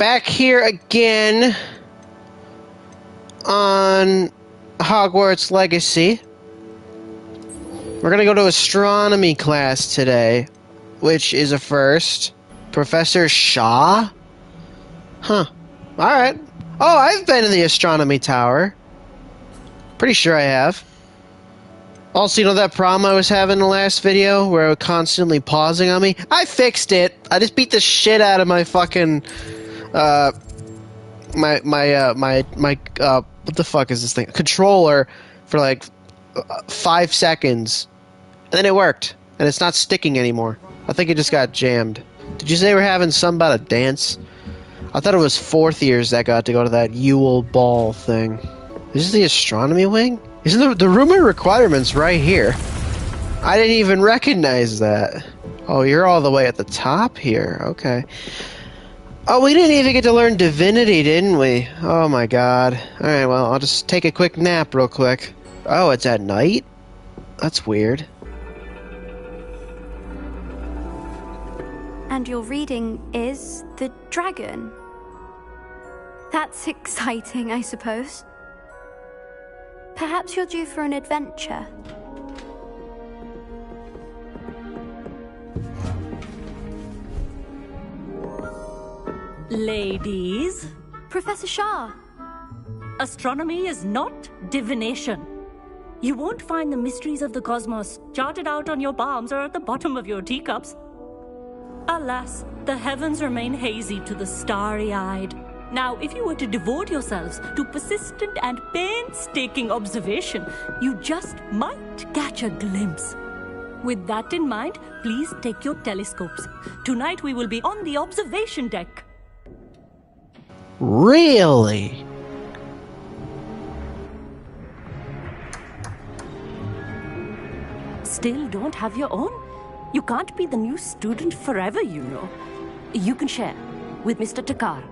back here again on Hogwarts Legacy. We're gonna go to astronomy class today, which is a first. Professor Shaw? Huh. Alright. Oh, I've been in the astronomy tower. Pretty sure I have. Also, you know that problem I was having in the last video where it was constantly pausing on me? I fixed it. I just beat the shit out of my fucking what the fuck is this thing? Controller for like 5 seconds. And then it worked. And it's not sticking anymore. I think it just got jammed. Did you say we're having some about a dance? I thought it was fourth years that got to go to that Yule Ball thing. This is the astronomy wing? Isn't the room of requirements right here? I didn't even recognize that. Oh, you're all the way at the top here. Okay. Oh, we didn't even get to learn divinity, didn't we? Oh my god. Alright, well, I'll just take a quick nap real quick. Oh, it's at night? That's weird. And your reading is the dragon. That's exciting, I suppose. Perhaps you're due for an adventure. Ladies, Professor Shah. astronomy is not divination. You won't find the mysteries of the cosmos charted out on your palms or at the bottom of your teacups. Alas, the heavens remain hazy to the starry-eyed. Now, if you were to devote yourselves to persistent and painstaking observation, you just might catch a glimpse. With that in mind, please take your telescopes. Tonight we will be on the observation deck. Really? Still don't have your own? You can't be the new student forever, you know. You can share with Mr. Takar.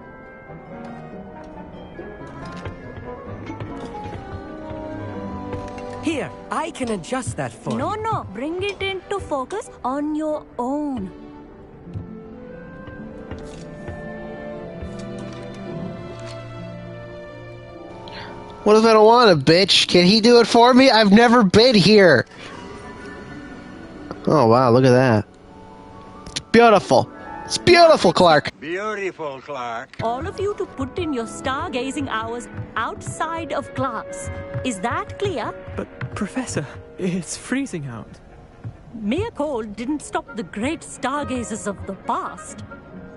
Here, I can adjust that for you. No, bring it into focus on your own. What if I don't want it, bitch? Can he do it for me? I've never been here. Oh, wow, look at that. It's beautiful. It's beautiful, Clark. Beautiful, Clark. All of you to put in your stargazing hours outside of class. Is that clear? But, Professor, it's freezing out. Mere cold didn't stop the great stargazers of the past.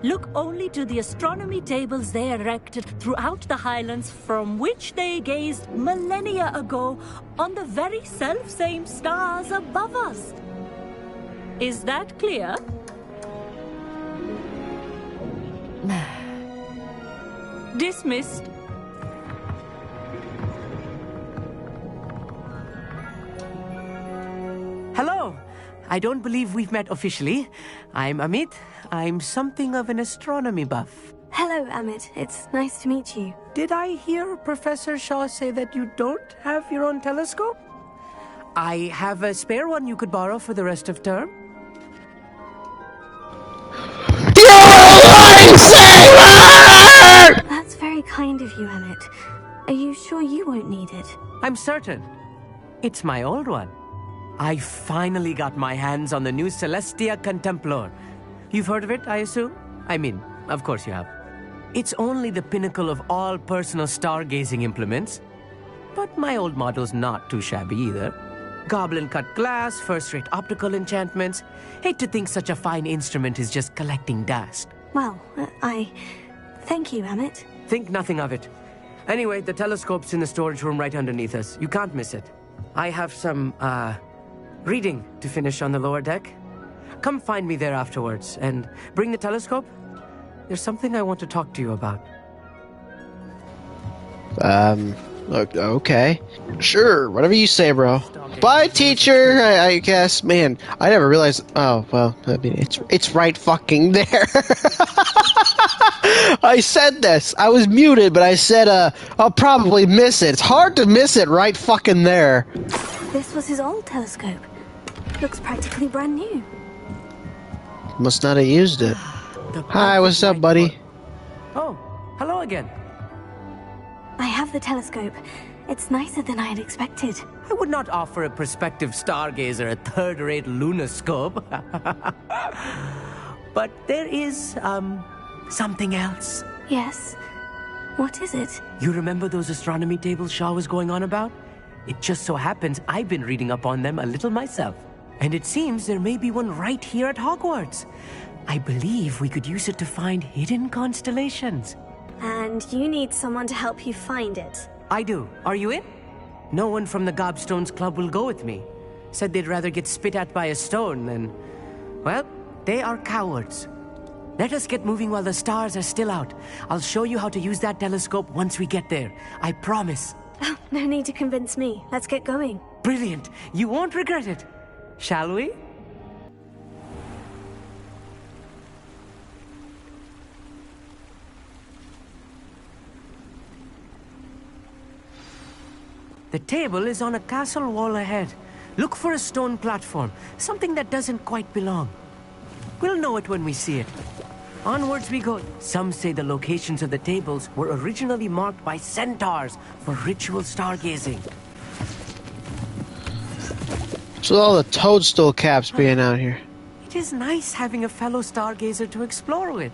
Look only to the astronomy tables they erected throughout the highlands from which they gazed millennia ago on the very self-same stars above us. Is that clear? Dismissed. Hello. I don't believe we've met officially. I'm Amit. I'm something of an astronomy buff. Hello, Amit. It's nice to meet you. Did I hear Professor Shaw say that you don't have your own telescope? I have a spare one you could borrow for the rest of term. That's very kind of you, Amit. Are you sure you won't need it? I'm certain. It's my old one. I finally got my hands on the new Celestia Contemplar. You've heard of it, I assume? I mean, of course you have. It's only the pinnacle of all personal stargazing implements. But my old model's not too shabby either. Goblin-cut glass, first-rate optical enchantments. Hate to think such a fine instrument is just collecting dust. Well, thank you, Amit. Think nothing of it. Anyway, the telescope's in the storage room right underneath us. You can't miss it. I have some, reading to finish on the lower deck. Come find me there afterwards, and bring the telescope. There's something I want to talk to you about. Okay. Sure, whatever you say, bro. Bye, teacher, I guess. Man, I never realized... Oh, well, I mean, it's right fucking there. I said this. I was muted, but I said, I'll probably miss it. It's hard to miss it right fucking there. This was his old telescope. Looks practically brand new. Must not have used it. Hi, what's up, buddy? Oh, hello again. I have the telescope. It's nicer than I had expected. I would not offer a prospective stargazer a third-rate lunoscope. But there is, something else. Yes. What is it? You remember those astronomy tables Shaw was going on about? It just so happens I've been reading up on them a little myself. And it seems there may be one right here at Hogwarts. I believe we could use it to find hidden constellations. And you need someone to help you find it. I do. Are you in? No one from the Gobstones Club will go with me. Said they'd rather get spit at by a stone than... Well, they are cowards. Let us get moving while the stars are still out. I'll show you how to use that telescope once we get there. I promise. Oh, no need to convince me. Let's get going. Brilliant. You won't regret it. Shall we? The table is on a castle wall ahead. Look for a stone platform, something that doesn't quite belong. We'll know it when we see it. Onwards we go. Some say the locations of the tables were originally marked by centaurs for ritual stargazing. So all the toadstool caps being out here. It is nice having a fellow stargazer to explore with.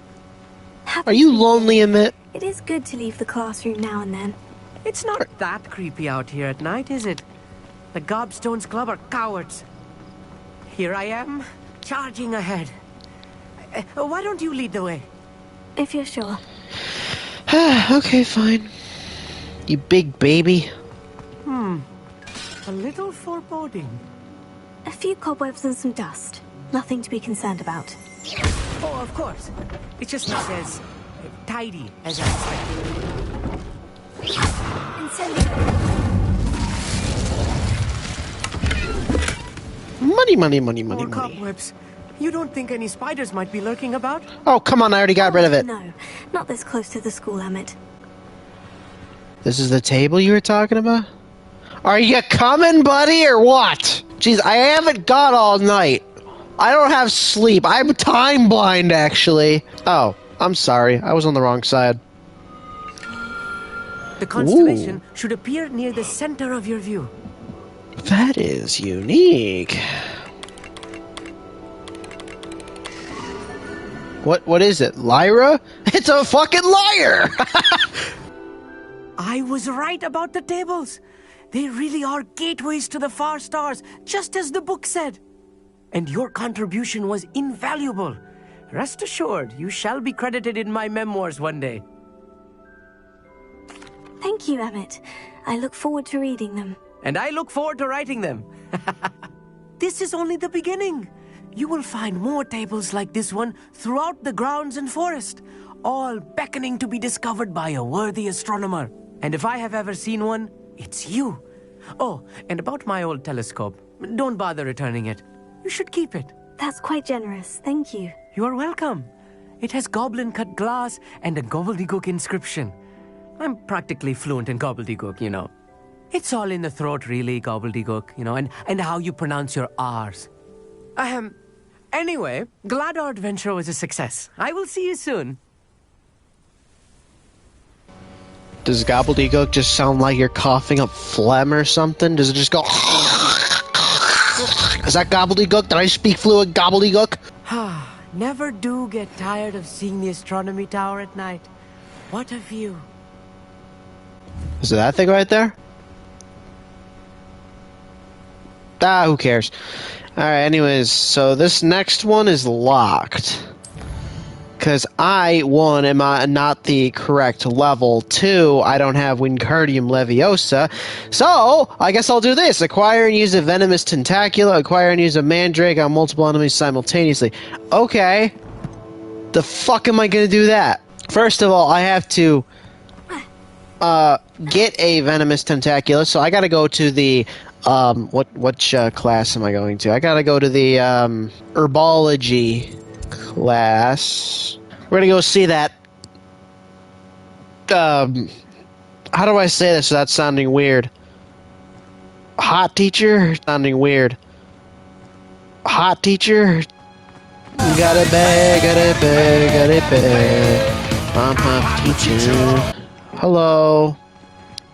Are you lonely, Emmett? It is good to leave the classroom now and then. It's not that creepy out here at night, is it? The Gobstones Club are cowards. Here I am, charging ahead. Why don't you lead the way? If you're sure. Okay, fine. You big baby. A little foreboding. A few cobwebs and some dust. Nothing to be concerned about. Oh, of course. It's just not as tidy as I expected. Incendio. Money, money, money, money, More money. cobwebs. You don't think any spiders might be lurking about? Oh, come on, I already got rid of it. No, not this close to the school, Emmett. This is the table you were talking about? Are you coming, buddy, or what? Jeez, I haven't got all night. I don't have sleep. I'm time blind, actually. Oh, I'm sorry. I was on the wrong side. The constellation should appear near the center of your view. That is unique. What is it? Lyra? It's a fucking liar! I was right about the tables. They really are gateways to the far stars, just as the book said. And your contribution was invaluable. Rest assured, you shall be credited in my memoirs one day. Thank you, Emmett. I look forward to reading them. And I look forward to writing them. This is only the beginning. You will find more tables like this one throughout the grounds and forest, all beckoning to be discovered by a worthy astronomer. And if I have ever seen one, it's you. Oh, and about my old telescope, don't bother returning it. You should keep it. That's quite generous. Thank you. You are welcome. It has goblin-cut glass and a gobbledygook inscription. I'm practically fluent in gobbledygook, you know. It's all in the throat, really, gobbledygook, you know, and how you pronounce your R's. Anyway, glad our adventure was a success. I will see you soon. Does gobbledygook just sound like you're coughing up phlegm or something? Does it just go... Is that gobbledygook? Did I speak fluent gobbledygook? Never do get tired of seeing the astronomy tower at night. What a view. Is it that thing right there? Ah, who cares? Alright, anyways, so this next one is locked. Because I, 1, am not the correct level. 2, I don't have Wingardium Leviosa. So, I guess I'll do this. Acquire and use a Venomous Tentacula. Acquire and use a Mandrake on multiple enemies simultaneously. Okay. The fuck am I going to do that? First of all, I have to get a Venomous Tentacula. So I got to go to the... which class am I going to? I gotta go to the, herbology class. We're gonna go see that, how do I say this without sounding weird? Hot teacher? Sounding weird. Hot teacher? Got it bag, got it bag, got it bag. teacher. Hello.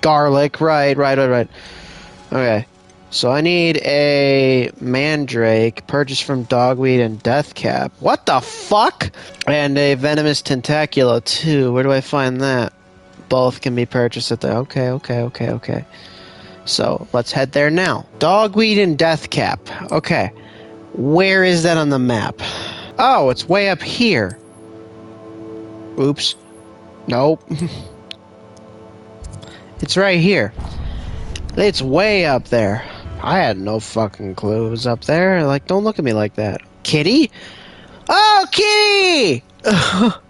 Garlic. Right. Okay. So I need a mandrake purchased from Dogweed and Deathcap. What the fuck? And a venomous tentacula too. Where do I find that? Both can be purchased at the... Okay. So let's head there now. Dogweed and Deathcap. Okay. Where is that on the map? Oh, it's way up here. Oops. Nope. It's right here. It's way up there. I had no fucking clue it was up there. Like, don't look at me like that. Kitty? Oh, Kitty!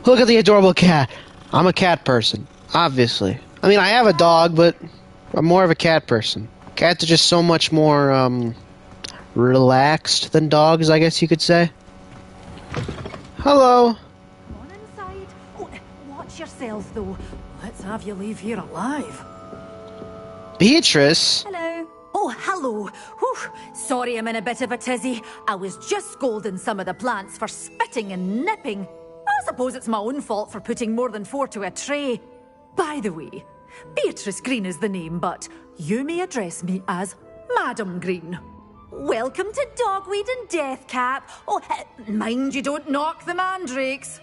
Look at the adorable cat. I'm a cat person, obviously. I mean, I have a dog, but I'm more of a cat person. Cats are just so much more, relaxed than dogs, I guess you could say. Hello. Come on inside. Oh, watch yourselves, though. Let's have you leave here alive. Beatrice? Hello. Oh, hello. Whew. Sorry I'm in a bit of a tizzy. I was just scolding some of the plants for spitting and nipping. I suppose it's my own fault for putting more than 4 to a tray. By the way, Beatrice Green is the name, but you may address me as Madam Green. Welcome to Dogweed and Deathcap. Oh, mind you don't knock the mandrakes.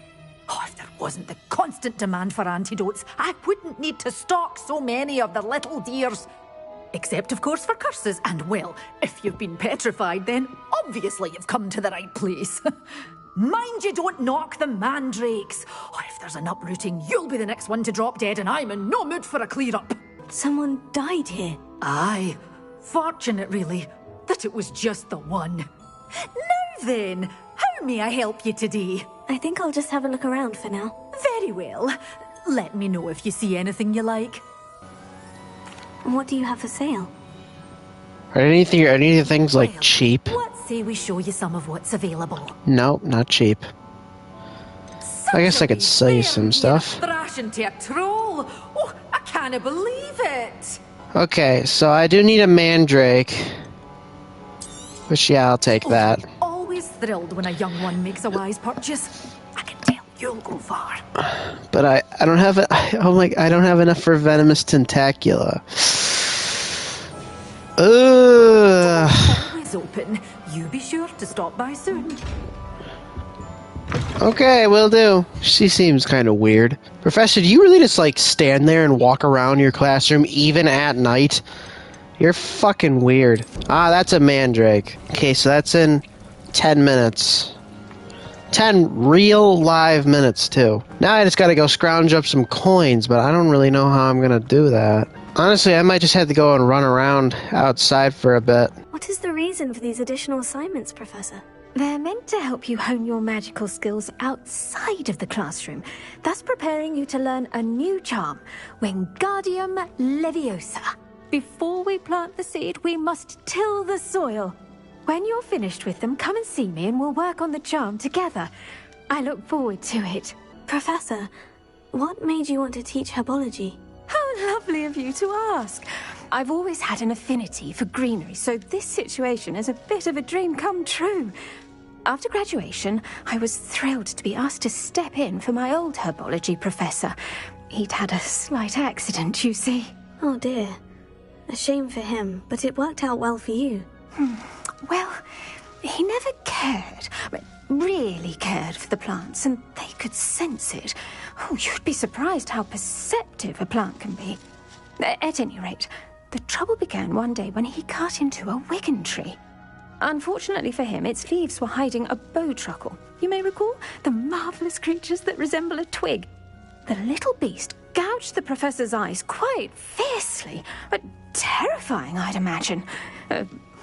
Oh, if there wasn't the constant demand for antidotes, I wouldn't need to stock so many of the little dears. Except, of course, for curses. And, well, if you've been petrified, then obviously you've come to the right place. Mind you don't knock the mandrakes. Oh, if there's an uprooting, you'll be the next one to drop dead, and I'm in no mood for a clear-up. Someone died here. Aye. Fortunate, really, that it was just the one. Now then, how may I help you today? I think I'll just have a look around for now. Very well. Let me know if you see anything you like. What do you have for sale? Are any of the things like Well, cheap? What say we show you some of what's available? No, not cheap. I guess I could sell you some stuff. Thrashing to a troll. Oh, I can't believe it. Okay, so I do need a mandrake. Which, yeah, I'll take that. Always thrilled when a young one makes a wise purchase. I can tell you'll go far. But I don't have it. I don't have enough for venomous tentacula. Ugh. Always open. You be sure to stop by soon. Okay, will do. She seems kind of weird. Professor, do you really just like stand there and walk around your classroom even at night? You're fucking weird. Ah, that's a mandrake. Okay, so that's in 10 minutes. 10 real live minutes, too. Now I just gotta go scrounge up some coins, but I don't really know how I'm gonna do that. Honestly, I might just have to go and run around outside for a bit. What is the reason for these additional assignments, Professor? They're meant to help you hone your magical skills outside of the classroom, thus preparing you to learn a new charm, WINGARDIUM LEVIOSA. Before we plant the seed, we must till the soil. When you're finished with them, come and see me and we'll work on the charm together. I look forward to it. Professor, what made you want to teach herbology? How lovely of you to ask. I've always had an affinity for greenery, so this situation is a bit of a dream come true. After graduation, I was thrilled to be asked to step in for my old herbology professor. He'd had a slight accident, you see. Oh dear. A shame for him, but it worked out well for you. Well, he never cared, really cared for the plants, and they could sense it. Oh, you'd be surprised how perceptive a plant can be. At any rate, the trouble began one day when he cut into a wigan tree. Unfortunately for him, its leaves were hiding a bowtruckle. You may recall the marvelous creatures that resemble a twig. The little beast gouged the professor's eyes quite fiercely, but terrifying, I'd imagine.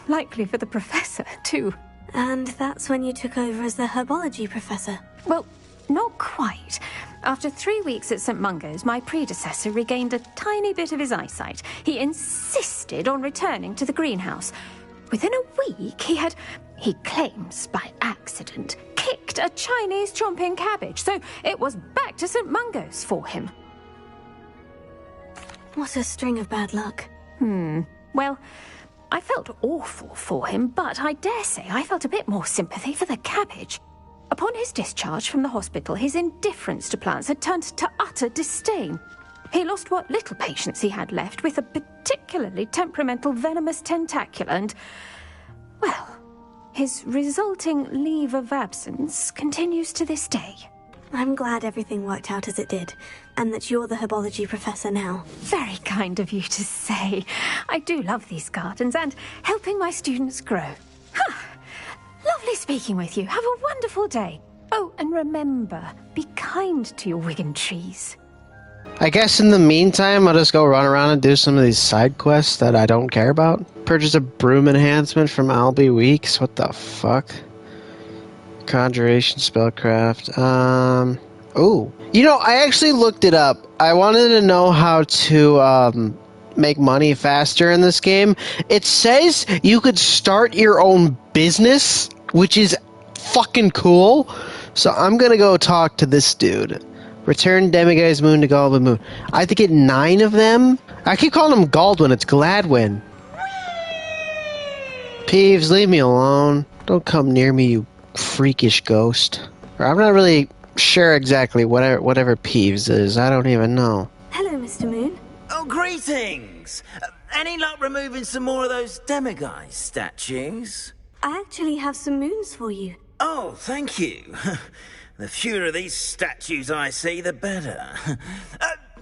Likely for the professor, too. And that's when you took over as the herbology professor? Well, not quite. After 3 weeks at St. Mungo's, my predecessor regained a tiny bit of his eyesight. He insisted on returning to the greenhouse. Within a week, he claims by accident, kicked a Chinese chomping cabbage, so it was back to St. Mungo's for him. What a string of bad luck. Well, I felt awful for him, but I dare say I felt a bit more sympathy for the cabbage. Upon his discharge from the hospital, his indifference to plants had turned to utter disdain. He lost what little patience he had left with a particularly temperamental venomous tentacula and, well, his resulting leave of absence continues to this day. I'm glad everything worked out as it did, and that you're the herbology professor now. Very kind of you to say. I do love these gardens and helping my students grow. Lovely speaking with you. Have a wonderful day. Oh, and remember, be kind to your Wigan trees. I guess in the meantime, I'll just go run around and do some of these side quests that I don't care about. Purchase a broom enhancement from Albie Weeks. What the fuck? Conjuration spellcraft. Oh. You know, I actually looked it up. I wanted to know how to, make money faster in this game. It says you could start your own business, which is fucking cool. So I'm gonna go talk to this dude. Return Demiguise Moon to Galdwin Moon. I have to get 9 of them? I keep calling him Galdwin, it's Gladwin. Peeves, leave me alone. Don't come near me, you freakish ghost. Or I'm not really sure exactly whatever Peeves is. I don't even know. Hello, Mr. Moon. Oh, greetings! Any luck removing some more of those Demiguise statues? I actually have some moons for you. Oh, thank you. The fewer of these statues I see, the better.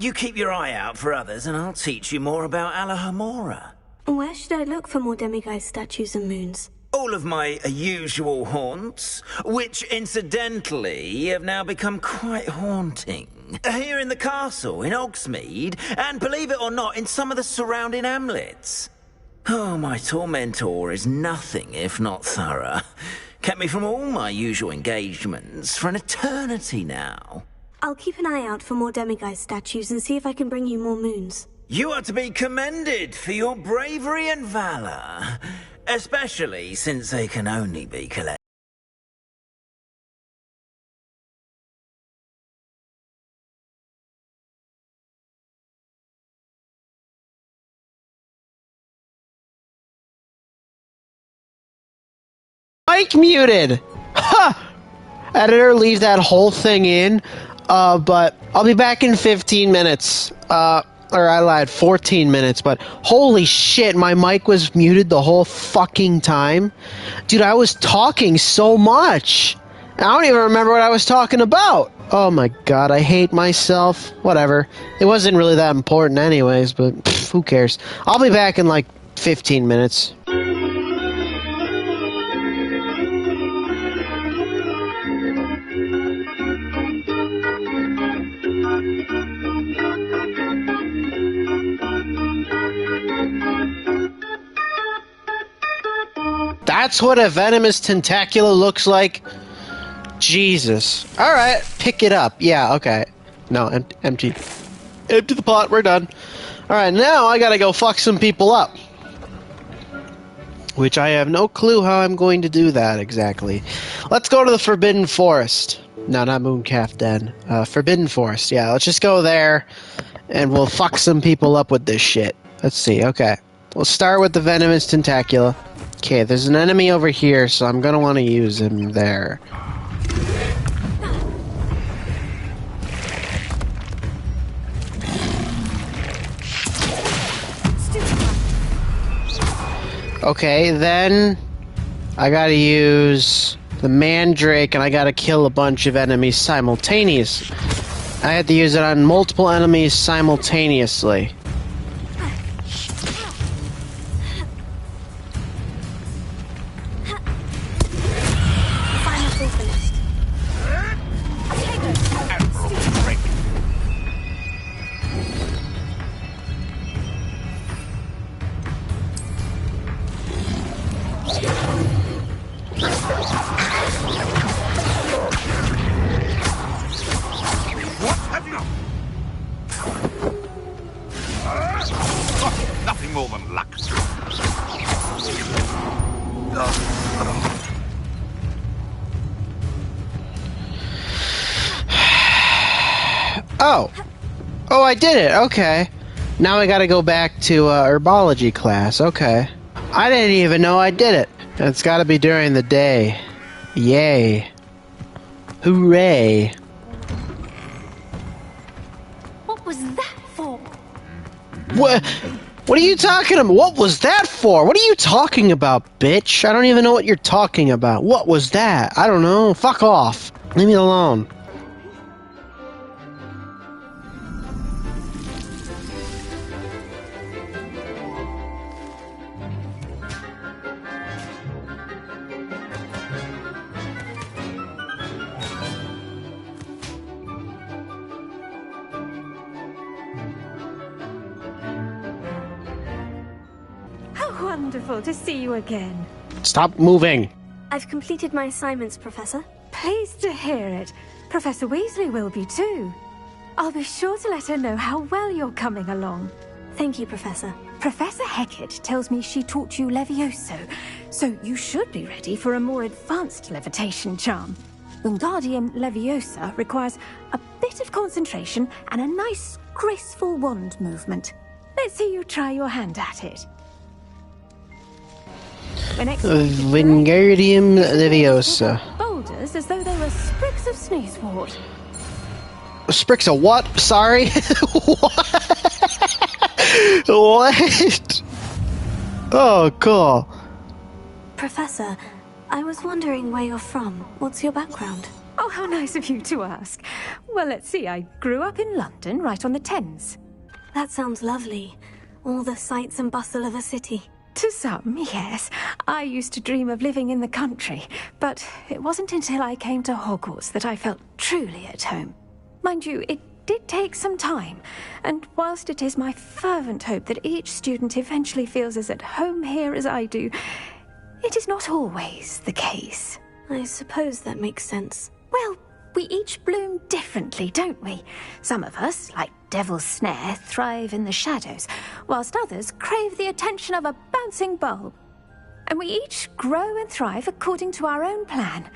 You keep your eye out for others, and I'll teach you more about Alahamora. Where should I look for more Demiguise statues and moons? All of my usual haunts, which incidentally have now become quite haunting. Here in the castle, in Hogsmeade, and believe it or not, in some of the surrounding hamlets. Oh, my tormentor is nothing if not thorough. Kept me from all my usual engagements for an eternity now. I'll keep an eye out for more Demiguise statues and see if I can bring you more moons. You are to be commended for your bravery and valor, especially since they can only be collected. Mic muted! Ha! Editor, leave that whole thing in. But I'll be back in 15 minutes. Or I lied, 14 minutes, but holy shit, my mic was muted the whole fucking time. Dude, I was talking so much. I don't even remember what I was talking about. Oh my god, I hate myself. Whatever. It wasn't really that important anyways, but who cares. I'll be back in like 15 minutes. That's what a venomous tentacula looks like? Jesus. Alright, pick it up. Yeah, okay. No, empty. Empty the pot, we're done. Alright, now I gotta go fuck some people up. Which I have no clue how I'm going to do that exactly. Let's go to the Forbidden Forest. No, not Mooncalf Den. Forbidden Forest, yeah. Let's just go there, and we'll fuck some people up with this shit. Let's see, okay. We'll start with the venomous tentacula. Okay, there's an enemy over here, so I'm gonna want to use him there. Okay, then I gotta use the Mandrake, and I gotta kill a bunch of enemies simultaneously. I had to use it on multiple enemies simultaneously. Nothing more than luck. Oh! Oh, I did it! Okay. Now I gotta go back to herbology class. Okay. I didn't even know I did it. It's gotta be during the day. Yay. Hooray. What was that for? What are you talking about? What was that for? What are you talking about, bitch? I don't even know what you're talking about. What was that? I don't know. Fuck off. Leave me alone. Wonderful to see you again. Stop moving. I've completed my assignments, Professor. Pleased to hear it. Professor Weasley will be too. I'll be sure to let her know how well you're coming along. Thank you, Professor. Professor Hecat tells me she taught you Levioso, so you should be ready for a more advanced levitation charm. Wingardium Leviosa requires a bit of concentration and a nice, graceful wand movement. Let's see you try your hand at it. Wingardium Leviosa. Boulders as though they were sprigs of sneezewort. Sprigs of what? Sorry? What? Oh, cool. Professor, I was wondering where you're from. What's your background? Oh, how nice of you to ask. Well, let's see. I grew up in London, right on the Thames. That sounds lovely. All the sights and bustle of a city. To some, yes. I used to dream of living in the country, but it wasn't until I came to Hogwarts that I felt truly at home. Mind you, it did take some time, and whilst it is my fervent hope that each student eventually feels as at home here as I do, it is not always the case. I suppose that makes sense. Well, we each bloom differently, don't we? Some of us, like Devil's Snare, thrive in the shadows, whilst others crave the attention of a bouncing bulb. And we each grow and thrive according to our own plan.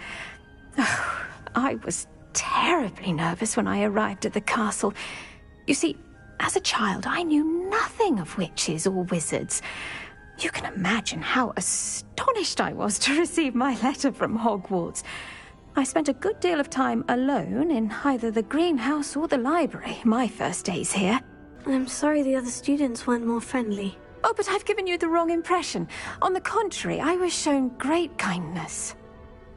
Oh, I was terribly nervous when I arrived at the castle. You see, as a child, I knew nothing of witches or wizards. You can imagine how astonished I was to receive my letter from Hogwarts. I spent a good deal of time alone in either the greenhouse or the library my first days here. I'm sorry the other students weren't more friendly. Oh, but I've given you the wrong impression. On the contrary, I was shown great kindness.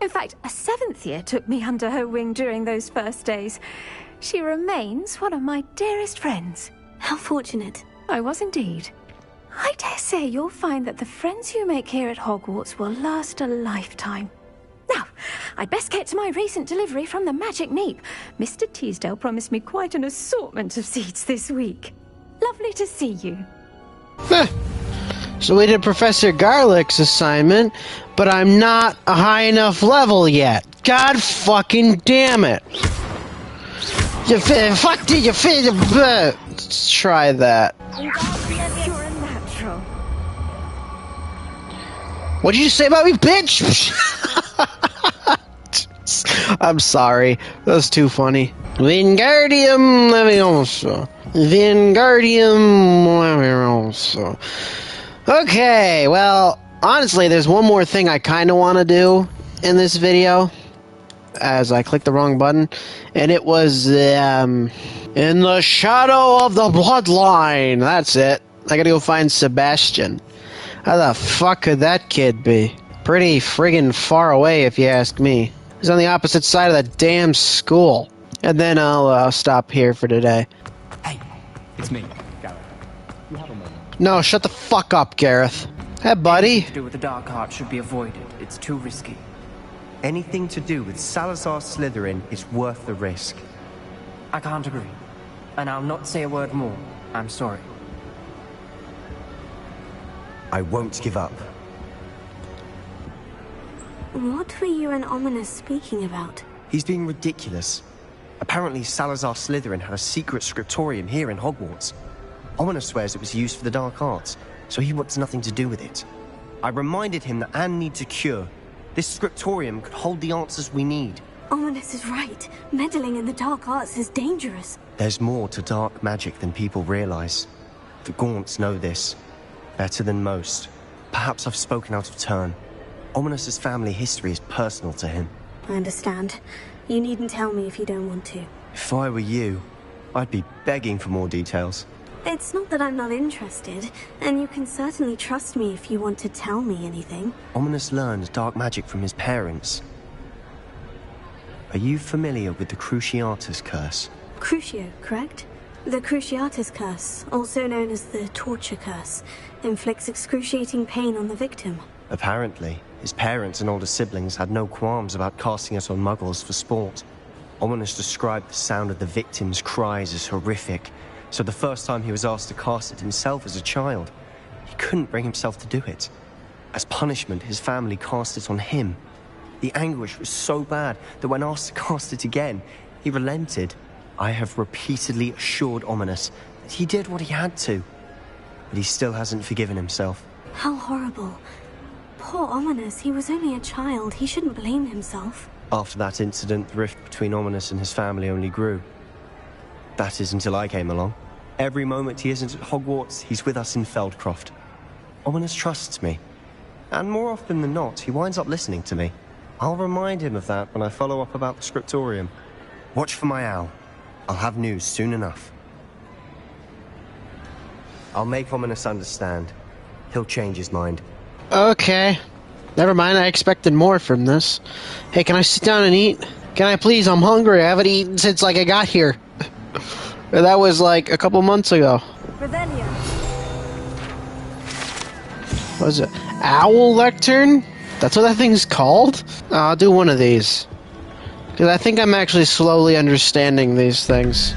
In fact, a 7th year took me under her wing during those first days. She remains one of my dearest friends. How fortunate. I was indeed. I dare say you'll find that the friends you make here at Hogwarts will last a lifetime. Now, I'd best get to my recent delivery from the Magic Neep. Mr. Teasdale promised me quite an assortment of seeds this week. Lovely to see you. So we did Professor Garlick's assignment, but I'm not a high enough level yet. God fucking damn it. Let's try that. You're a natural. What did you say about me, bitch? I'm sorry. That was too funny. Wingardium Leviosa. Wingardium Leviosa. Okay, well, honestly, there's one more thing I kind of want to do in this video. As I clicked the wrong button. And it was, in the shadow of the bloodline. That's it. I gotta go find Sebastian. How the fuck could that kid be? Pretty friggin' far away, if you ask me. He's on the opposite side of the damn school. And then I'll stop here for today. Hey, it's me, Gareth. You have a moment. No, shut the fuck up, Gareth. Hey, buddy. Anything to do with the dark art should be avoided. It's too risky. Anything to do with Salazar Slytherin is worth the risk. I can't agree. And I'll not say a word more. I'm sorry. I won't give up. What were you and Ominous speaking about? He's being ridiculous. Apparently Salazar Slytherin had a secret scriptorium here in Hogwarts. Ominous swears it was used for the dark arts, so he wants nothing to do with it. I reminded him that Anne needs a cure. This scriptorium could hold the answers we need. Ominous is right. Meddling in the dark arts is dangerous. There's more to dark magic than people realize. The Gaunts know this. Better than most. Perhaps I've spoken out of turn. Ominous's family history is personal to him. I understand. You needn't tell me if you don't want to. If I were you, I'd be begging for more details. It's not that I'm not interested, and you can certainly trust me if you want to tell me anything. Ominous learned dark magic from his parents. Are you familiar with the Cruciatus Curse? Crucio, correct? The Cruciatus Curse, also known as the Torture Curse, inflicts excruciating pain on the victim. Apparently, his parents and older siblings had no qualms about casting it on muggles for sport. Ominous described the sound of the victim's cries as horrific, so the first time he was asked to cast it himself as a child, he couldn't bring himself to do it. As punishment, his family cast it on him. The anguish was so bad that when asked to cast it again, he relented. I have repeatedly assured Ominous that he did what he had to, but he still hasn't forgiven himself. How horrible. Poor Ominous, he was only a child. He shouldn't blame himself. After that incident, the rift between Ominous and his family only grew. That is until I came along. Every moment he isn't at Hogwarts, he's with us in Feldcroft. Ominous trusts me, and more often than not, he winds up listening to me. I'll remind him of that when I follow up about the scriptorium. Watch for my owl. I'll have news soon enough. I'll make Ominous understand. He'll change his mind. Okay. Never mind, I expected more from this. Hey, can I sit down and eat? Can I please? I'm hungry. I haven't eaten since, like, I got here. That was, like, a couple months ago. Revelio. What is it? Owl lectern? That's what that thing's called? I'll do one of these. Because I think I'm actually slowly understanding these things.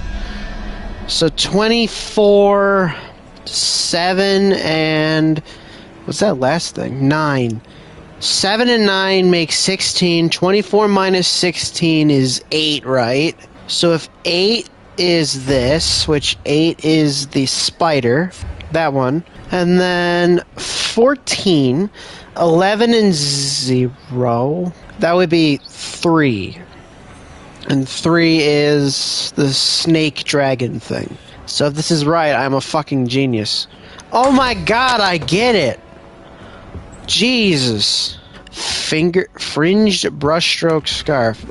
So 24, 7, and... what's that last thing? 9. 7 and 9 make 16. 24 minus 16 is 8, right? So if 8 is this, which 8 is the spider, that one, and then 14, 11 and 0, that would be 3. And 3 is the snake dragon thing. So if this is right, I'm a fucking genius. Oh my god, I get it! Jesus. Fringed brushstroke scarf.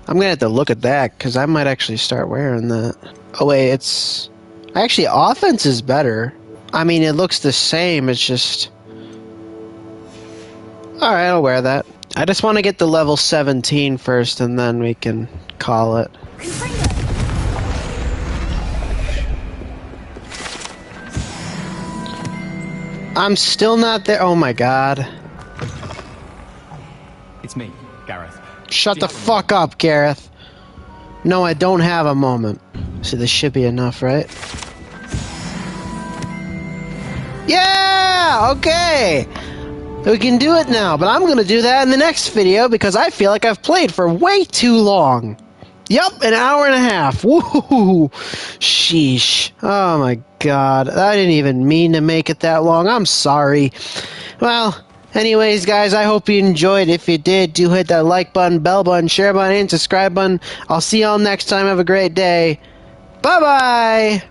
I'm gonna have to look at that, because I might actually start wearing that. Oh wait, it's... actually, offense is better. I mean, it looks the same, it's just... alright, I'll wear that. I just want to get the level 17 first, and then we can call it. I'm still not there. Oh my god. It's me, Gareth. Shut the fuck up, Gareth. No, I don't have a moment. So this should be enough, right? Yeah! Okay! We can do it now, but I'm gonna do that in the next video because I feel like I've played for way too long. Yup, an hour and a half. Woohoo! Sheesh. Oh my god. I didn't even mean to make it that long. I'm sorry. Well, anyways, guys, I hope you enjoyed. If you did, do hit that like button, bell button, share button, and subscribe button. I'll see y'all next time. Have a great day. Bye-bye!